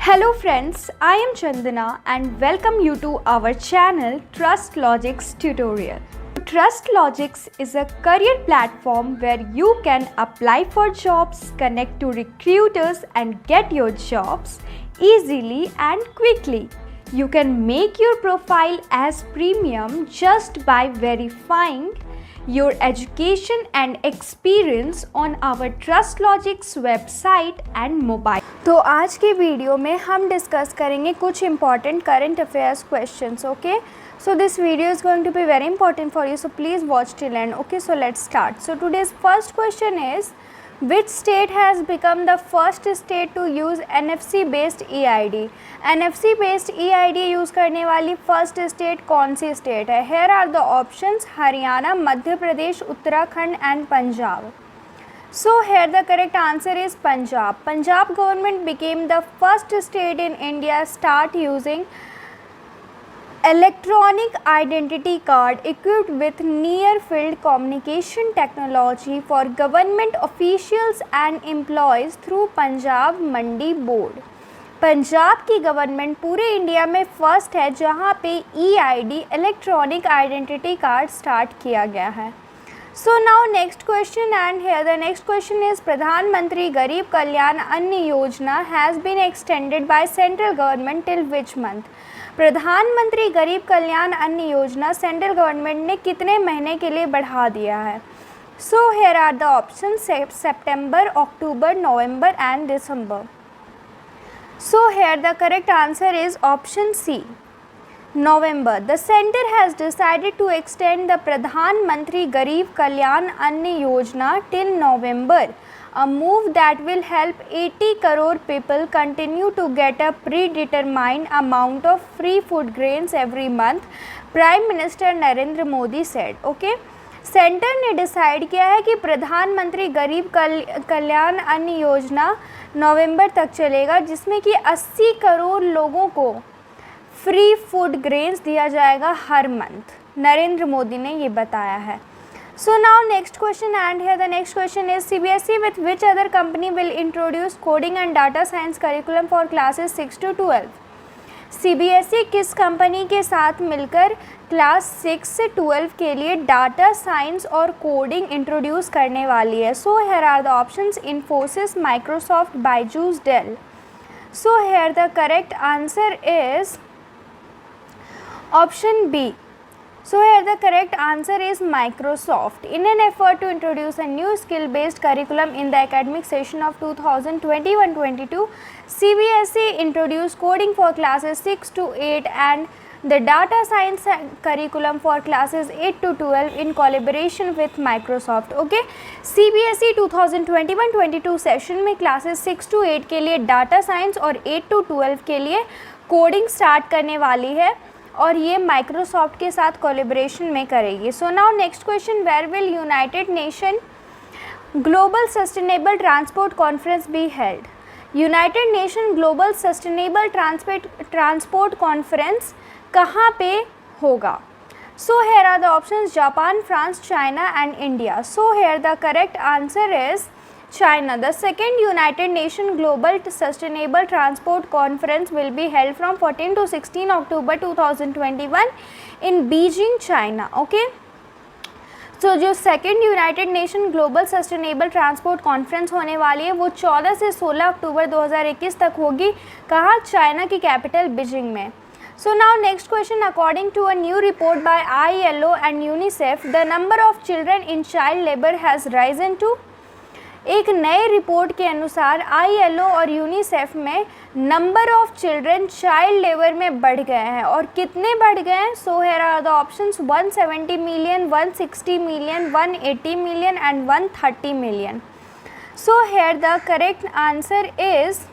Hello friends, I am Chandana and welcome you to our channel Trust Logics Tutorial. Trust Logics is a career platform where you can apply for jobs, connect to recruiters and get your jobs easily and quickly. You can make your profile as premium just by verifying your education and experience on our Trust Logics website and mobile. तो आज के video में हम discuss करेंगे कुछ important current affairs questions. Okay, so this video is going to be very important for you, so please watch till end. Okay, so let's start. So today's first question is, which state has become the first state to use NFC based EID? NFC based EID use करने वाली first state कौन सी state है? Here are the options: Haryana, Madhya Pradesh, Uttarakhand and Punjab. So here the correct answer is Punjab. Punjab government became the first state in India start using electronic identity card equipped with near field communication technology for government officials and employees through Punjab Mandi Board. Punjab की government पूरे India में first है जहां पे EID electronic identity card start किया गया है. So now next question, and here the next question is, प्रधानमंत्री गरीब कल्याण अन्न योजना has been extended by central government till which month? प्रधानमंत्री गरीब कल्याण अन्न योजना सेंट्रल गवर्नमेंट ने कितने महीने के लिए बढ़ा दिया है? So here are the options: September, October, November and December. So here the correct answer is option C, November. The center has decided to extend the Pradhan Mantri Garib Kalyan Anna Yojana till November, a move that will help 80 crore people continue to get a predetermined amount of free food grains every month, Prime Minister Narendra Modi said. Okay, centre ने decide किया है कि प्रधानमंत्री गरीब कल्याण अन्न योजना नवंबर तक चलेगा, जिसमें कि 80 करोड़ लोगों को फ्री फूड ग्रेन्स दिया जाएगा हर मंथ. नरेंद्र मोदी ने ये बताया है. So now next question, and here the next question is, CBSE with which other company will introduce coding and data science curriculum for classes 6 to 12? CBSE किस कंपनी के साथ मिलकर क्लास 6 से 12 के लिए डाटा साइंस और कोडिंग इंट्रोड्यूस करने वाली है? So here are the options: Infosys, Microsoft, Byju's, Dell. So here the correct answer is option B. So here the correct answer is Microsoft. In an effort to introduce a new skill-based curriculum in the academic session of 2021-22, CBSE introduced coding for classes 6 to 8 and the data science curriculum for classes 8 to 12 in collaboration with Microsoft. Okay, CBSE 2021-22 session में classes 6 to 8 के लिए data science और 8 to 12 के लिए coding start करने वाली है और ये माइक्रोसॉफ्ट के साथ कोलैबोरेशन में करेगी. So now next question, where will United Nation global sustainable transport conference be held? United Nation global sustainable transport conference कहाँ पे होगा? So here are the options: Japan, France, China and India. So here the correct answer is China. The second United Nations Global Sustainable Transport Conference will be held from 14 to 16 October 2021 in Beijing, China. Okay. So जो second United Nation global sustainable transport conference होने वाली है वो 14 से 16 अक्टूबर 2021 तक होगी. कहाँ? China की कैपिटल बीजिंग में. So now next question, according to a new report by ILO and UNICEF, the number of children in child labor has risen to. एक नए रिपोर्ट के अनुसार ILO और यूनिसेफ में number of children child labour में बढ़ गए हैं. और कितने बढ़ गए हैं? So here are the options: 170 million, 160 million, 180 million and 130 million. So here the correct answer is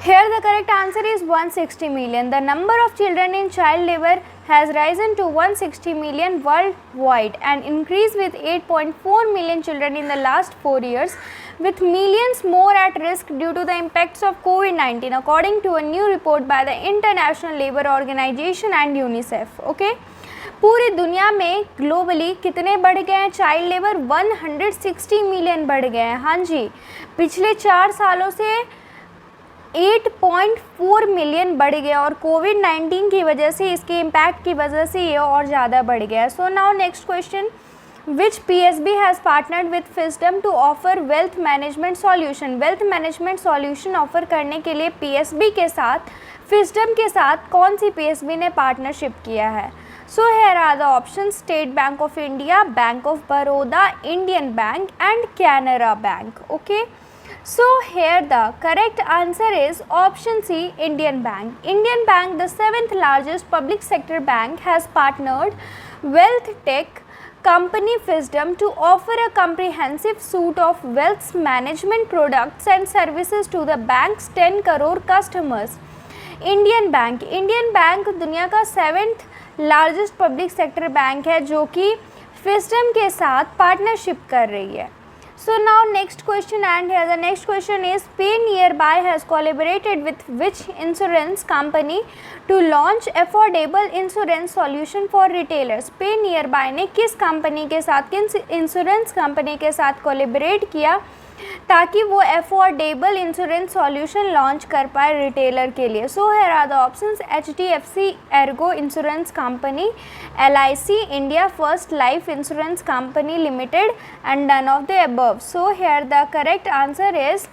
Here the correct answer is 160 million. The number of children in child labor has risen to 160 million worldwide and increased with 8.4 million children in the last 4 years, with millions more at risk due to the impacts of COVID-19, according to a new report by the International Labour Organization and UNICEF. Okay, पूरी दुनिया में globally कितने बढ़ गए हैं child labour? 160 million बढ़ गए हैं. हाँ जी, पिछले 4 सालों से 8.4 मिलियन बढ़ गया और कोविड-19 की वजह से, इसके इम्पैक्ट की वजह से ये और ज़्यादा बढ़ गया है। So now next question, which PSB has partnered with Fisdom to offer wealth management solution. Wealth management solution offer करने के लिए PSB के साथ, फिस्डम के साथ कौन सी PSB ने पार्टनरशिप किया है? So here are the option, State Bank of India, Bank of Baroda, Indian bank and Canara bank. Okay, so here the correct answer is option C, Indian Bank. Indian Bank, the 7th largest public sector bank, has partnered wealth tech company Fisdom to offer a comprehensive suite of wealth management products and services to the bank's 10 crore customers. Indian Bank दुनिया का 7th largest public sector bank है जो कि फिस्डम के साथ partnership कर रही है। So now next question, and here the next question is, Pay Nearby has collaborated with which insurance company to launch affordable insurance solution for retailers? Pay Nearby ने किस कंपनी के साथ, किस इंश्योरेंस कंपनी के साथ कोलैबोरेट किया ताकि वो अफोर्डेबल इंश्योरेंस सॉल्यूशन लॉन्च कर पाए रिटेलर के लिए? So here are the options, HDFC Ergo Insurance Company, LIC India First Life Insurance Company Limited and none of the above. So here the correct answer is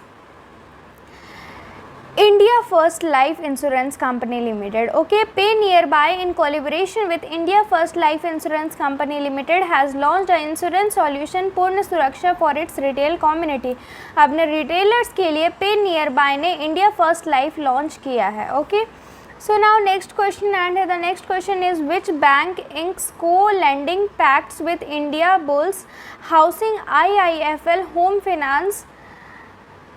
India First Life Insurance Company Limited. Okay, Pay Nearby in collaboration with India First Life Insurance Company Limited has launched an insurance solution पूर्ण सुरक्षा for its retail community. अपने retailers के लिए Pay Nearby ने India First Life launch किया है. Okay, so now next question, and the next question is, which bank inks co-lending pacts with India Bulls Housing IIFL Home Finance?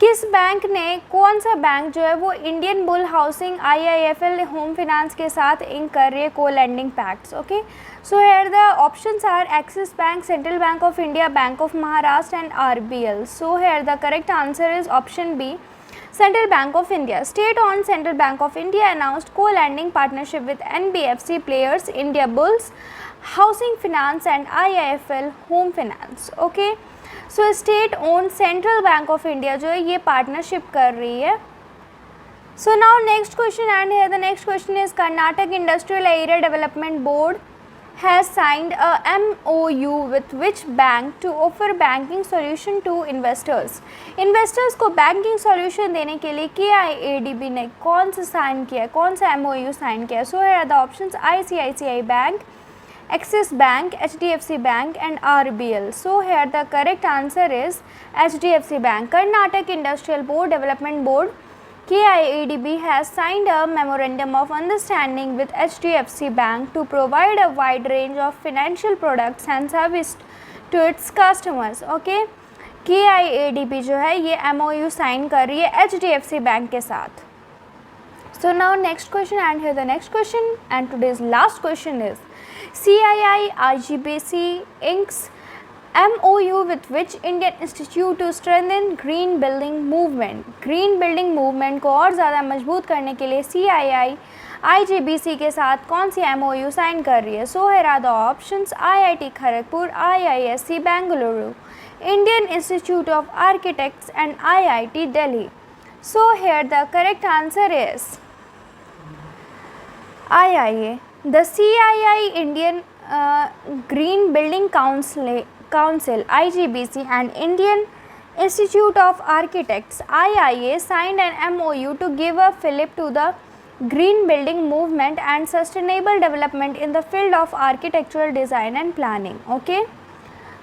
किस bank ने, कौन सा बैंक जो है वो Indian bull housing IIFL home finance के साथ इंक कर रही है को lending pacts? Okay, so here the options are Axis bank, Central Bank of India, Bank of Maharashtra and RBL. So here the correct answer is option B, Central Bank of India. State-owned Central Bank of India announced co-lending partnership with NBFC players India Bulls Housing Finance and IIFL Home Finance. Okay, so state-owned Central Bank of India जो है ये partnership कर रही है. So now next question, and here the next question is, Karnataka Industrial Area Development Board has signed a MOU with which bank to offer banking solution to investors? Investors को banking solution देने के लिए KIADB ने कौन सा sign किया है, कौन सा MOU साइन किया है? So here are the options, ICICI Bank, Axis Bank, HDFC Bank and RBL. So here the correct answer is HDFC Bank. Karnataka Industrial Board Development Board KIADB has signed a memorandum of understanding with HDFC Bank to provide a wide range of financial products and services to its customers. Okay, KIADB जो है ये MOU sign कर रही है HDFC bank के साथ. So now next question, and here the next question, and today's last question is, CII IGBC inks MOU with which Indian Institute to strengthen green building movement? Green building movement को और ज़्यादा मजबूत करने के लिए CII IGBC के साथ कौन सी MOU साइन कर रही है? So here are the options, IIT Kharagpur, IISc Bengaluru, Indian Institute of Architects and IIT Delhi. So here the correct answer is IIA. The CII Indian Green Building Council IGBC and Indian Institute of Architects IIA signed an MOU to give a fillip to the green building movement and sustainable development in the field of architectural design and planning. Okay,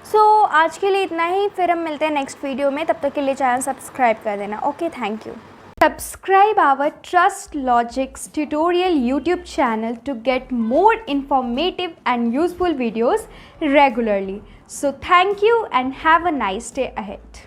so आज के लिए इतना ही, फिर हम मिलते हैं next video में. तब तक के लिए चैनल सब्सक्राइब कर देना. Okay, thank you. Subscribe our Trust Logics tutorial YouTube channel to get more informative and useful videos regularly. So thank you and have a nice day ahead.